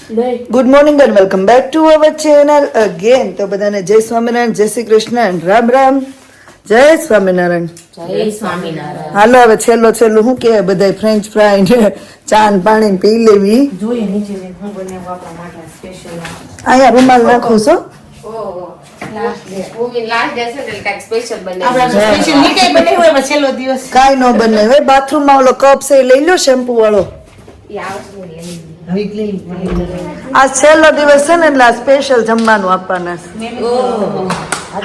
Good morning and welcome back to our channel again. તો બધાને જય સ્વામિનારાયણ, જય શ્રી કૃષ્ણ એન્ડ રામ રામ. જય સ્વામિનારાયણ. જય સ્વામિનારાયણ. હાલો હવે છેલ્લું શું કે બધા ફ્રેન્ચ ફ્રાય ને ચા ને પાણી પી લેવી. જોઈએ નીચે હું બનાવું આપણા માટે સ્પેશિયલ. અહીંયા રૂમાલ નાખો છો. કાઈ નો બને હવે બાથરૂમ માં ઓલો કપ છે લઈ લો શેમ્પુ વાળો. આ છેલ્લો દિવસ છે ને એટલે આ સ્પેશિયલ જમવાનું આપવાના છે.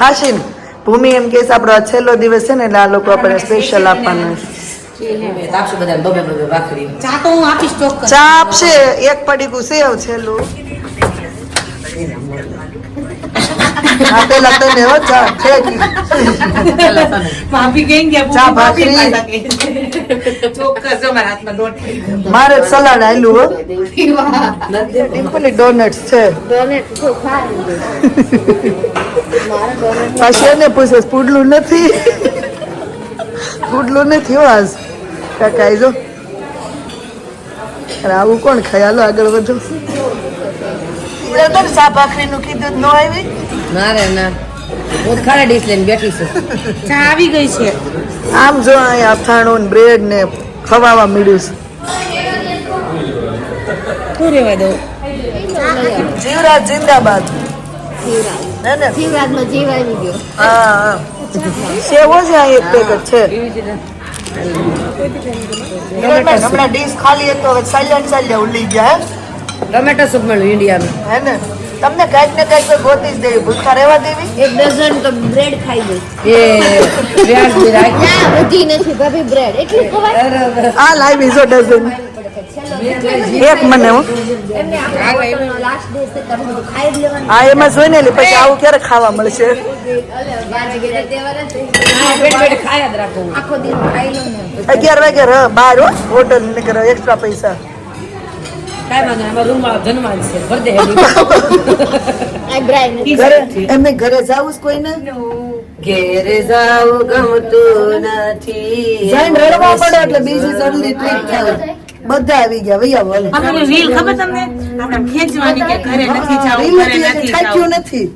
હાશીન ભૂમિ એમ કે આપણો આ છેલ્લો દિવસ છે ને એટલે આ લોકો આપણે સ્પેશિયલ આપવાના છે. ચા આપશે એક પડીકું સેવ છેલ્લું. હા પેલા તને હો ચા ખેકી ચા ભાખરી મારે સલાડ આલ્યું હો. ડિમ્પલી ડોનટ્સ છે. પાછી એને પૂછે પુડલું નથી પુડલું નથી હો આજ કાકા આઈ જો. આવું કોણ ખાય? હાલો આગળ વધો. ચા ભાખરી નું કીધું ન આવી ના રે ના હું ખાલી ડીશ લઈને બેઠી છું. ચા આવી ગઈ છે. આમ જો અહીં અથાણું ને બ્રેડ ને ખવાવા મળ્યું છે. શું રેવા દઉં? જીવરાજ જિંદાબાદ. હા સેવો છે આ એક પેકેટ છે. હમણાં ડીશ ખાલી હતો હવે ચાલ્યા ઉલી ગયા ટમેટો સૂપ મળ્યું ઇન્ડિયામાં હે ને. તમને કઈક ને કઈક ગોતી જ દેવી, ભૂખા રહેવા દેવી. એક ડઝન તો બ્રેડ ખાઈ ગઈ. એ વ્યાજ બી રાખ. ના બધી નથી ભાભી બ્રેડ એટલી ખવાય. આ લાવી જો ડઝન એક મને હો. એમને આપણે લાસ્ટ ડે છે તમે બધું ખાઈ જ લેવાનું. હા એમાં જોઈને લે પછી આવું ક્યારે ખાવા મળશે. ખાયા જ રાખો. આખો દિવસ ખાઈ લો ને 11 વાગે બહાર હો હોટલ ને કરે એક્સ્ટ્રા પૈસા. કાઈ વાંધો નહીં, અમારા રૂમમાં જન્માલ છે ભર દે. આ બ્રાઇન ઘરે એમને ઘરે જાવું કોઈને ઘેરે જાવ ગમતું નથી. જાઈને રડવા પડે એટલે બીજી જલ્દી ટ્રીટ થાય. બધા આવી ગયા વૈયા બોલ. આપણે રીલ ખબર તમને આપણે ખેંચવાની કે ઘરે નથી જાવું ઘરે નથી થાક્યું જાવું નથી.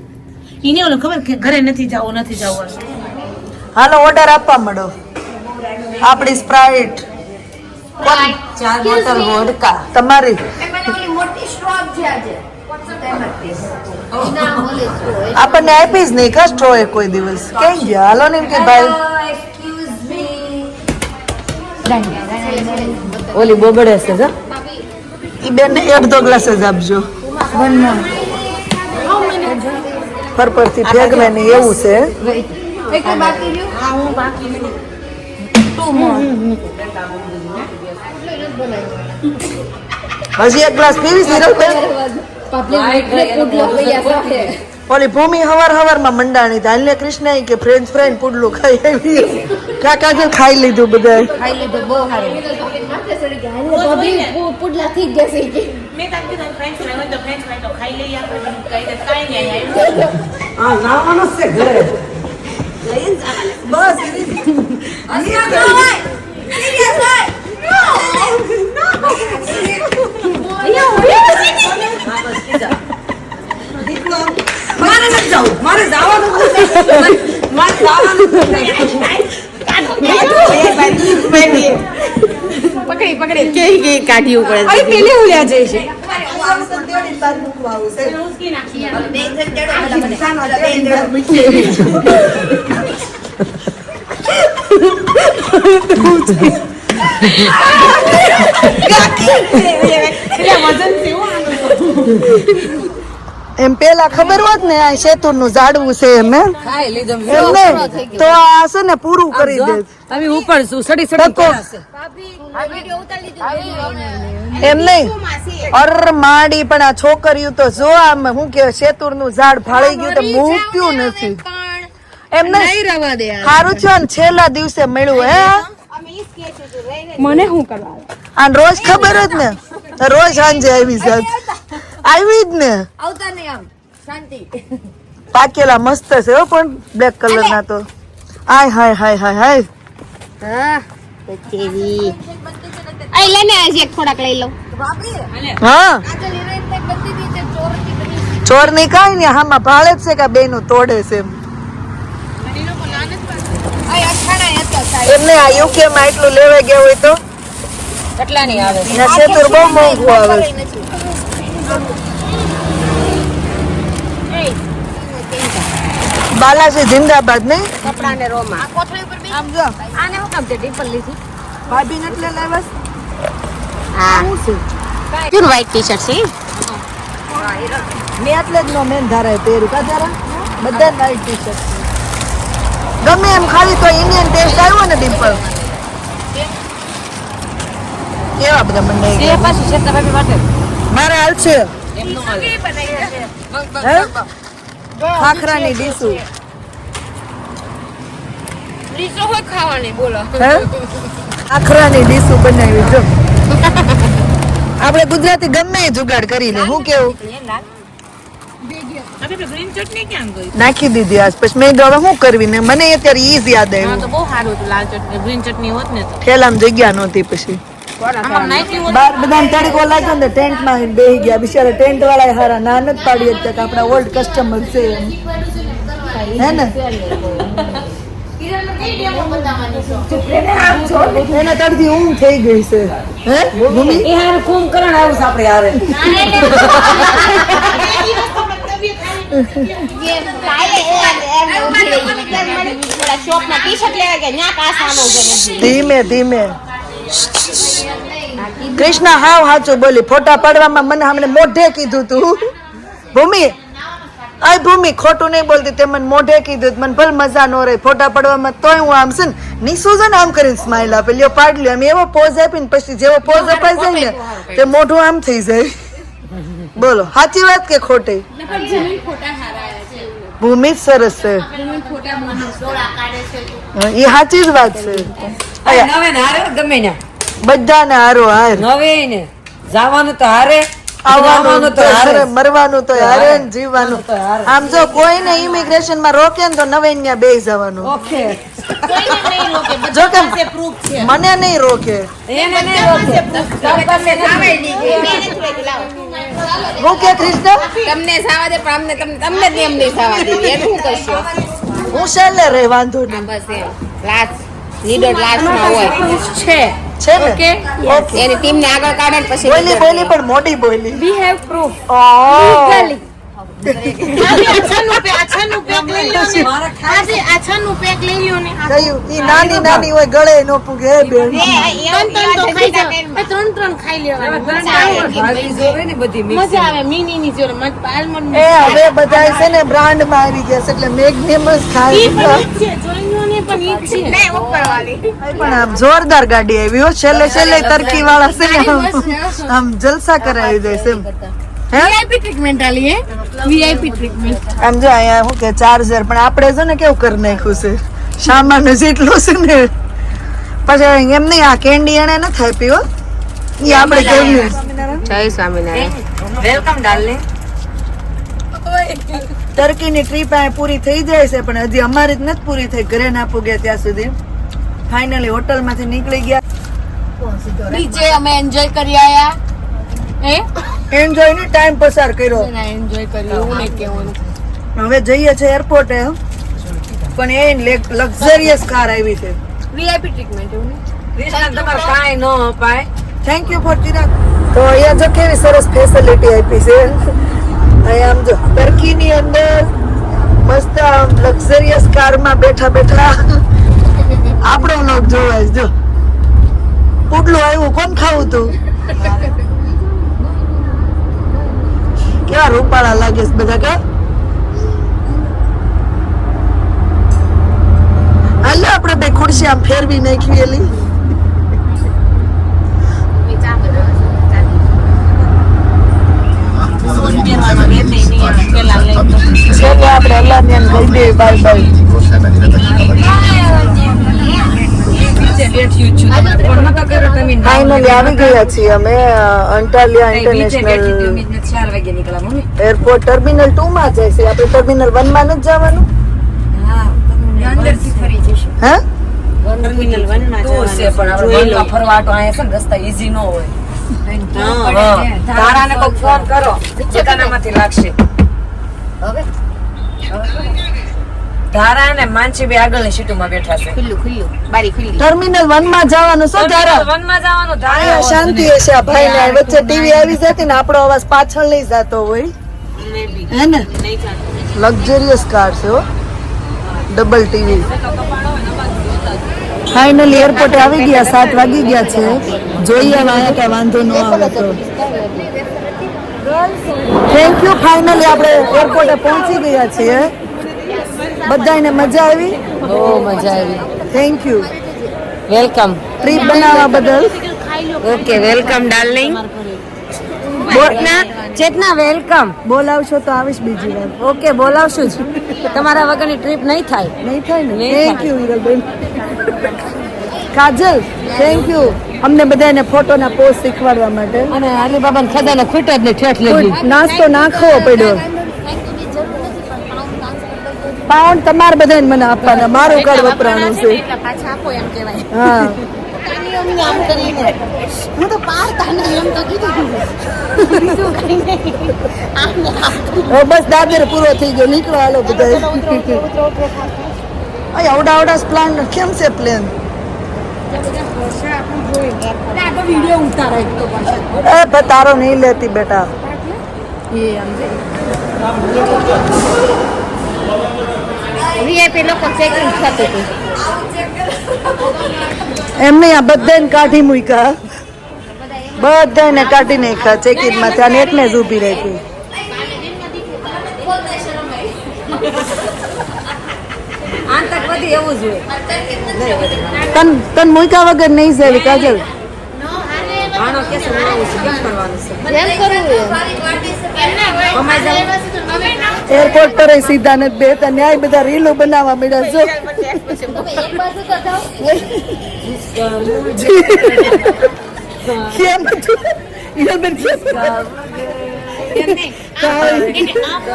ઈને ઓલું ખબર કે ઘરે નથી જાવું નથી જાવું. હાલો ઓર્ડર આપવા માંડો. આપણી સ્પ્રાઇટ 4 બોટલ વોડકા તમારી મને ઓલી મોટી સ્ટ્રોબ છે આજે ના ઓલે સ્ટ્રો આપણને આપી જ નહીં કા સ્ટ્રો કોઈ દિવસ. ક્યાં ગયા? હાલો ને એમ કે ભાઈ એક્સક્યુઝ મી ઓલી બોબડે છે જો ઈ બેન ને 1-2 ગ્લાસ જ આપજો. પરથી ફેંકવે નહીં એવું છે. એક બાકી રહ્યું હા હું બાકી નહીં. હજી એક ગ્લાસ પીવી સિરલ બેન. પબ્લિક પુડલો પૈયા છે. ઓલી ભૂમિ હવાર માં મંડાણી હાલ ને કૃષ્ણ કે ફ્રેન્ચ ફ્રાઈ પુડલું ખાઈ આવી. કાકા કે ખાઈ લીધું બધા. ખાઈ લીધું બહુ સારું પબ્લિક પુડલા થી જ જશે કે મેં તમને કીધું ફ્રેન્ચ ફ્રાઈ હોય તો ફ્રેન્ચ ફ્રાઈ તો ખાઈ લઈએ આપણે કઈ નહીં આવ્યું. હા લાવવાનો છે ઘરે. બસ પકડી કે કાઢ્યું પડે. અરે પેલે ઉલ્યા જઈ છે. ઉસકી નાખી એમ પેલા ખબર હોત ને આ શેતુર નું ઝાડવું છે એમ ખાઈ લીધું. એમને તો આ છે ને પૂરું કરી દે. હવે ઉપર શું સડી સડી કરાશે. વિડિયો ઉતાર લીધું એમ નહીં અર માડી પણ આ છોકરીઓ તો જો આમ હું કે શેતુર નું ઝાડ ફાળી ગયું તો મૂક્યું નથી. એમ નહીં રવા દે સારું છે ને છેલ્લા દિવસે મળ્યું હે. મને શું કરવા આ રોજ ખબર જ ને રોજ સાંજે આવી જાત આવી જ ને. આવતા નહીં આમ શાંતિ પાકેલા મસ્ત છે હો પણ બ્લેક કલર ના તો. આય હાય હાય હાય હાય. હા કેવી આઈ લે ને આજે થોડાક લઈ લઉં હા કાજલ હિરોઈન ચોર ની કઈ ને હામાં ભાળે જ છે કે બેનું તોડે છે એમ. એમને આ યુકે માં એટલું લેવા ગયા હોય તો કેટલાની આવે છે? ત્યાં સેતુર બહુ મોંઘું આવે છે. બાલાજી જિંદાબાદ નહીં કપડા ને રોમાં આમ જો આને હું કામ છે ડીપલ લીધી ભાભી ને એટલે લાવ્યા છે. હા પ્યોર વ્હાઈટ ટી-શર્ટ છે મેં એટલે જ નો મેન ધારાએ પહેર્યું કા ધારા બધા નાઈટ ટી-શર્ટ ગમે એમ ખાલી તો ઇન્ડિયન ટેસ્ટ આવ્યો ને ડિમ્પલ કેવા બધા મંડાઈ એ ગયા પાછી છે ભાભી માટે મારે હાલ છે એમનો હાલે હે? ખાખરાની ડીશું રીસો હોય ખાવાની બોલો હે ખાખરાની ડીશું બનાવી જો આપણે ગુજરાતી ગમે એ જુગાડ કરી લે હું કેવું આપણે ગ્રીન ચટણી ક્યાં ગઈ? નાખી દીધી આજ પછી મેં કીધું હવે શું કરવી ને મને અત્યારે ઈઝ યાદ હા આવ્યું તો બહુ સારું હતું લાલ ચટણી ગ્રીન ચટણી હોત ને તો ઠેલામાં જગ્યા નહોતી પછી આમાં નાખી હોત બાર બધાને તડકો લાગ્યો ને ટેન્ટમાં આવીને બેહી ગયા બિચારા ટેન્ટ વાળા હારા ના નથી પાડી શકતા કે આપણા ઓલ્ડ કસ્ટમર છે એમ. હે ને એને તડથી ઊંઘ થઈ ગઈ છે હે ભૂમિ એ હારે કુંભકરણ આવ્યું છે આપણે હારે શોપમાં ટી-શર્ટ લેવા ગયા ન્યા કાસાનો છે ધીમે ધીમે કૃષ્ણ હાવ હાચું બોલી ફોટા પાડવામાં મને હમણે મોઢે કીધું તું ભૂમિ આય ભૂમિ ખોટું નહીં બોલતી તે મને મોઢે કીધું તું. મને ભલે મજા નો રહી ફોટા પાડવામાં તોય હું આમ છે ને નીસુ છે ને આમ કરીને સ્માઈલ આપે લ્યો પાડ લ્યો એમ એવો પોઝ આપીને પછી જેવો પોઝ અપાઈ જાય ને તે મોઢું આમ થઈ જાય બોલો સાચી વાત કે ખોટી ભૂમિ જ સરસ છે એ સાચી જ વાત છે નવે ને હારે ગમે ને બધાને હારો હાર નવે ને જવાનું તો હારે આવવાનું તો હારે હારે મરવાનું તો હારે ને જીવવાનું તો હારે. આમ જો કોઈને ઇમિગ્રેશન માં રોકે ને તો નવેન્યા બેસી જવાનું ઓકે કોઈને નહીં રોકે જો કે બધા પાસે proof છે મને નહીં રોકે એને નહીં રોકે હું કે કૃષ્ણ તમને સાવા દે પણ તમને જ એમ નહીં સાવા દે એમ શું કરશો હું છેલ્લે રે વાંધો નહીં બસ એમ લાસ્ટ લીડર લાસ્ટમાં હોય છે છે ને ઓકે ઓકે એની ટીમ ને આગળ કાઢે ને પછી બોલી બોલી પણ મોટી બોલી વી હેવ પ્રૂફ ઓહ આછાનું પેક લઈ લ્યો ને આજે આછાનું પેક લઈ લ્યો ને કયું ઈ નાની નાની હોય ગળે નો પૂગે હે બેન ત્રણ તો ખાઈ જાવ ત્રણ ખાઈ લેવાના ભાભી જોવે ને બધી mix. મજા આવે મિની ની જોડે મત પાલમન એ હવે બધાય છે ને બ્રાન્ડ માં આવી ગયા છે એટલે મેગ્નેમસ ખાય ઈ પણ ઈ જ છે જોઈનો ને પણ ઈ જ છે પણ આમ જોરદાર ગાડી આવી હો છેલ્લે છેલ્લે તરકી વાળા છે ને આમ જલસા કરાવી દે છે એમ. હે વીઆઈપી ટ્રીટમેન્ટ આલી હે વીઆઈપી ટ્રીટમેન્ટ આમ જો અહીંયા શું કે ચાર્જર પણ આપણે છે ને કેવું કરી નાખ્યું છે સામાન જેટલું છે ને પછી એમ નહીં આ કેન્ડી એને નથી આપી હો ઈ આપણે કેવું જય સ્વામિનારાયણ વેલકમ ડાર્લિંગ ટર્કીની ટ્રીપ આ પૂરી થઈ જાય છે પણ હજી અમારી જ નથી પૂરી થઈ ઘરે ના પૂગ્યા ત્યાં સુધી ફાઇનલી હોટલમાંથી નીકળી ગયા નીચે અમે એન્જોય કરી આયા હે એન્જોય ને ટાઈમ પસાર કર્યો એન્જોય કર્યું હું ને કેવું હવે જઈએ છે એરપોર્ટે પણ એ લક્ઝરિયસ કાર આવી છે વીઆઈપી ટ્રીટમેન્ટ એવું ને કૃષ્ણ તમારે કાંઈ ન અપાય થેન્ક યુ ફોર ચિરાગ તો અહીંયા જો કેવી સરસ ફેસિલિટી આપી છે અહીંયા આમ જો ટર્કીની અંદર મસ્ત આમ લક્ઝરિયસ કારમાં બેઠા બેઠા આપણો લોક જોવાય જો પુડલું આવ્યું કોણ ખાવું તું કેવા રૂપાળા લાગે છે બધા કા હાલો આપણે બે ખુરશી આમ ફેરવી નાખી એલી છેલ્લે આપણે અલ્લાહને એમ કહી દઈએ બાય બાય ફાઇનલી આવી ગયા છીએ અમે અંટાલિયા ઇન્ટરનેશનલ એરપોર્ટ ટર્મિનલ 2 માં જાય છે આપણે ટર્મિનલ 1 માં નથી જવાનું હે ટર્મિનલ 1 માં ફરવા તો અહીંયા છે ને રસ્તા ઈઝી ન હોય તારાને કોઈ ફોન કરો પોતાનામાંથી લાગશે ધારા અને માનસી બે આગળની સીટોમાં બેઠા છે. ખુલ્લું બારી ખુલ્લી. ટર્મિનલ 1 માં જવાનું શું ધારા વનમાં જવાનું ધારા અહીંયા શાંતિ હશે આ ભાઈ ને વચ્ચે ટીવી આવી જતી ને આપણો અવાજ પાછળ નહીં જતો હોય હે ને લક્ઝરિયસ કાર છે હો ડબલ ટીવી ફાઇનલી એરપોર્ટે આવી ગયા 7 વાગી ગયા છે જોઈએ વાયા કે વાંધો ન આવે તો થેન્ક યુ ફાઇનલી આપણે એરપોર્ટે પહોંચી ગયા છીએ બધાને મજા આવી બહુ મજા આવી. Thank you welcome. ટ્રીપ બનાવવા બદલ ઓકે વેલકમ ડાર્લિંગ. ચેતના વેલકમ. બોલાવશો તો આવીશ બીજી વાર ઓકે બોલાવશું જ. તમારા વગરની ટ્રીપ નહીં થાય. નહીં થાય ને નહીં thank you Hiralben Kajal thank you અમને બધાને ફોટોના પોઝ શીખવાડવા માટે અને અલીબાબાને ખદાને ખૂટ જ ને ઠેઠ લઈ નાસ્તો નાખવો પડ્યો પાઉન્ડ તમારે બધાને મને આપવાના મારું કડ વપરાણું છે પાછા આપો એમ કહેવાય. હા અમને આમ કરીને હું તો પાડતા નહીં એમ તો કીધું. બીજું કંઈ નહીં. આમને આમ હવે બસ દાદર પૂરો થઈ ગયો નીકળો હાલો બધા આવડા આવડા પ્લાન કેમ છે પ્લેન વિડીયો ઉતારો એક તો પાછળ. એ પણ તારો નહીં લેતી બેટા વીઆઈપી લોકો ચેકિંગ થતું હતું. એમને આ બધાને કાઢી મૂક્યા બધાને કાઢી નાખ્યા ચેકિંગ માંથી અને એકને જ ઊભી રાખી આતંકવાદી એવું જ હોય. તન મૂક્યા વગર નહીં જાવી કાજલ આનો કેસ બનાવવું છે કેમ કરવાનું છે જેમ કરવું હોય. એરપોર્ટ પર સીધા નથી બેતા ન્યાય બધા રીલો બનાવવા મળ્યા જો એક બાજુ તો જાઓ. કેમ હતું? ઈરાબેન કેમ? કાંઈ ઇંતજાર.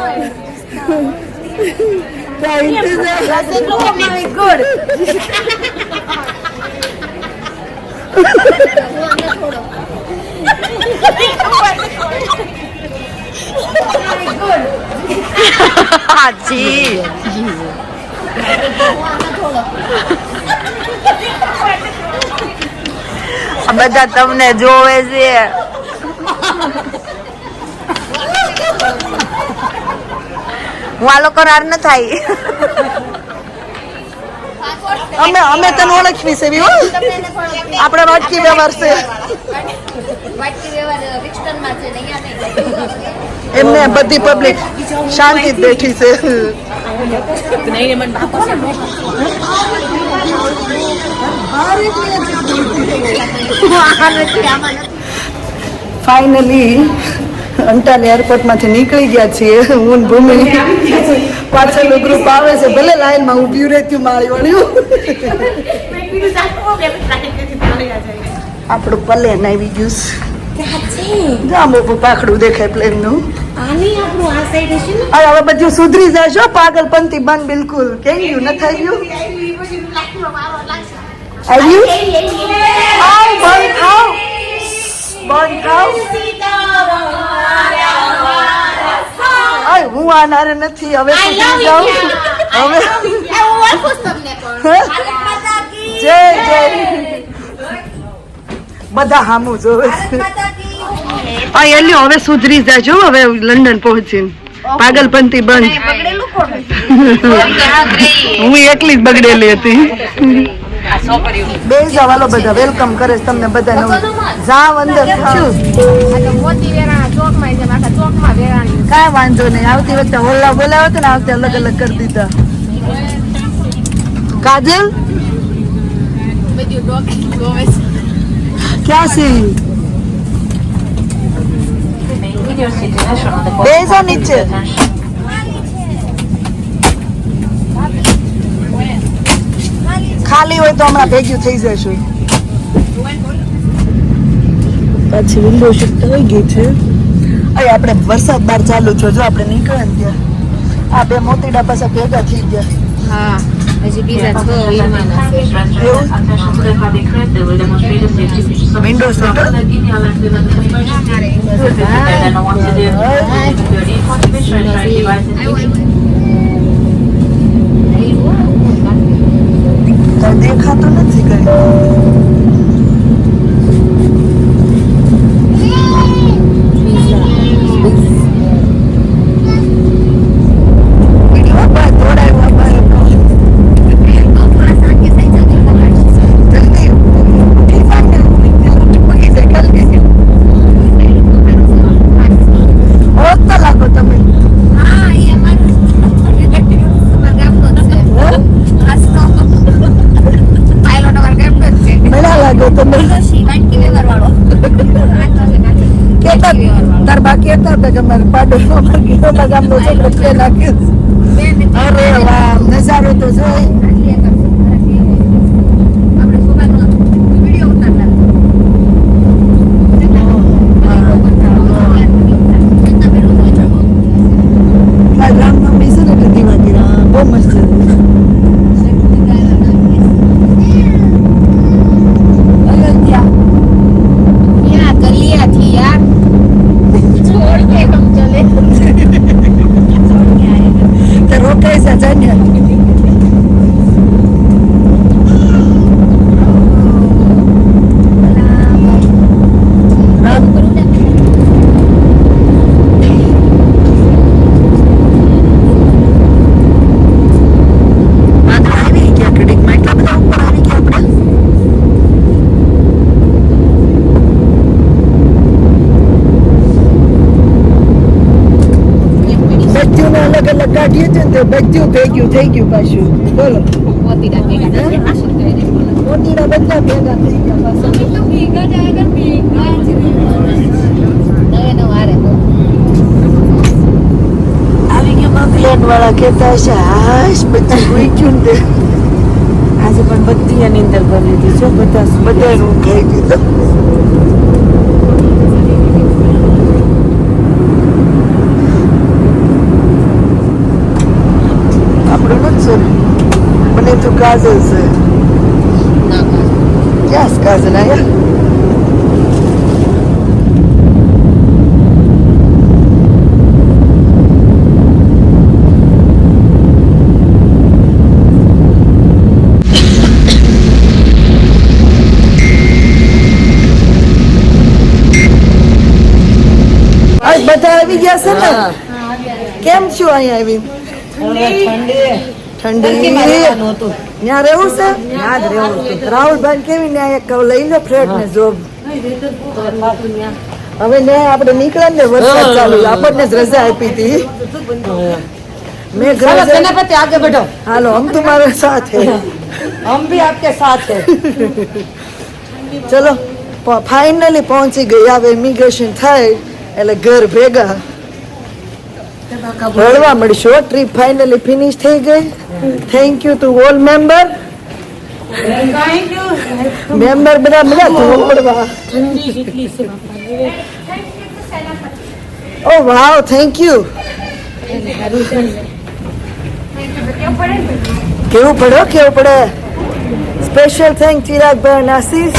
હાજી આ બધા તમને જોવે છે હું આ લોકો રાર ન થાય અમે તને ઓળખવી છે હો આપણે વાટકી વ્યવહાર છે વાટકી વ્યવહાર વિક્સ્ટનમાં છે ને અહીંયા નહીં. એમને બધી પબ્લિક શાંતિ જ બેઠી છે ફાઇનલી અંટાલી એરપોર્ટ માંથી નીકળી ગયા છીએ હું ને ભૂમિ પાછળનું ગ્રુપ આવે છે ભલે લાઈન માં ઉભી રહેતી માળી વળ્યું આપણું પ્લેન આવી ગયું છે ગામ ઉપર પાખડું દેખાય પ્લેન નું આની આપણું આ સાઈડ હશે ને. હવે બધું સુધરી જશો પાગલપંથી બંધ બિલકુલ કેમ ગયું ન થઈ ગયું આવ્યું બંધ થાવ આય હું આનારે નથી હવે સુધરી જાઉં હવે જય જય બધા હામું જોવે આ એલ્યો હવે સુધરી જાજો હવે લંડન પહોંચીને પાગલપંથી બંધ હું એકલી જ બગડેલી હતી બે જવાલો બધા વેલકમ કરે છે તમને બધા જાવ અંદર મોતી વેરાણા ચોકમાં છે આખા ચોકમાં વેરાણી. કાંઈ વાંધો નહીં આવતી વખતે હોલ્લા બોલાવો તો ને આવતે અલગ અલગ કરી દીધા કાજલ બધું ગોવે છે. ક્યાં છે બેસો નીચે ખાલી હોય તો હમણાં ભેગું થઈ જશું પછી વિન્ડો શિફ્ટ થઈ ગઈ છે અહીં આપણે વરસાદ બહાર ચાલુ છે જો આપણે નીકળે ને ત્યાં આ બે મોતીડા પાસે ભેગા થઈ ગયા હા હજી બીજા 6 વિમાના છે. વિન્ડો દેખાતું નથી કઈ. દોડાવ્યા બાર જલ્દી ઉઠી જાય ને ઉઠી જાય કાલે. ઓળખતા લાગો તમે. મળ્યા લાગો તમે. કેતા તાર બાકી હતા કે અમારે પાડોશમાં ગામનો છોકરો પ્લેન નાખ્યું. અરે વાહ, નજારો તો જોઈ. આ રામનવમી છે ને એટલે દીવા દીવા બહુ મસ્ત છે. તે રોકાઈ જા જાન્યા. અલગ અલગ કાઢીએ છે ને તે બધું ભેગ્યું થઈ ગયું પાછું. બોલો મોતીડા બધા ભેગા થઈ ગયા પાછા. આવી ગયું પ્લેન વાળા કહેતા હશે હાશ બધું ભૂઈ ગયું ને. આજે પણ બધી એની અંદર કરી લીધી છે બધા રૂમ ખાઈ ગયું. મને તો કાજલ છે. ક્યાં કાજલ આયા? આજ બધા આવી ગયા છે ને? કેમ છો અહીંયા આવી? ઠંડી ત્યાં રહેવું છે. રાહુલભાઈ કેવી ન્યાય એક લઈ લો ફ્લેટ ને જોબ. હવે ને આપણે નીકળે ને વરસાદ ચાલુ આપણને જ રજા આપી હતી. મેં आगे बढ़ो. હાલો હમ तुम्हारे साथ है. हम भी आपके साथ है. ચલો ફાઇનલી પહોંચી ગયા. હવે ઇમિગ્રેશન થાય એટલે ઘર ભેગા રડવા મળશો. ટ્રીપ ફાઇનલી ફિનિશ થઈ ગઈ. Thank you to all member. Member બધા પડવા. ઓ વાવ, થેન્ક યુ. કેવું પડે. સ્પેશિયલ થેન્ક ચિરાગભાઈ અને આશીષ.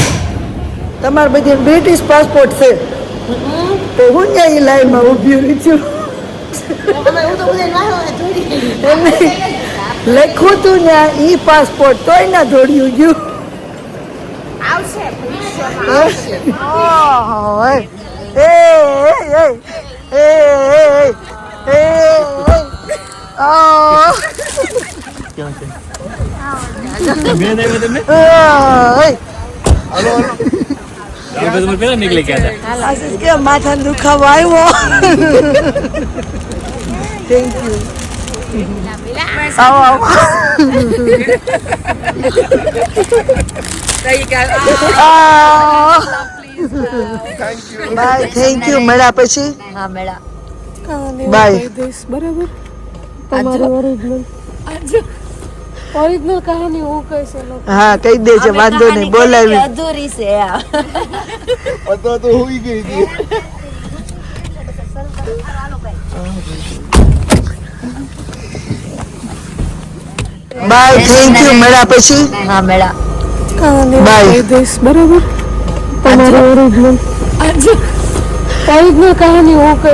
તમારે બધી બ્રિટિશ પાસપોર્ટ છે તો હું ત્યાં લાઈનમાં ઊભી રહી છું. લખ્યું તું ત્યાં ઈ પાસપોર્ટ તોય ના દોડ્યું ગયું. માથા દુખાવો આવ્યો. Thank you. આવો બાય. Thank you. મળ્યા પછી. હા મેળા બાય. બરાબર તમારી ઓરિજિનલ કહાની હું કહીશ. હા કહી દેજે, વાંધો નહીં. બોલાવી અધૂરી છે પતા તો હોઈ ગઈ હતી. બાય. Thank you. મળ્યા પછી. હા મેળા બાય. બરાબર તમારી ઓરિજિનલ કહાની હું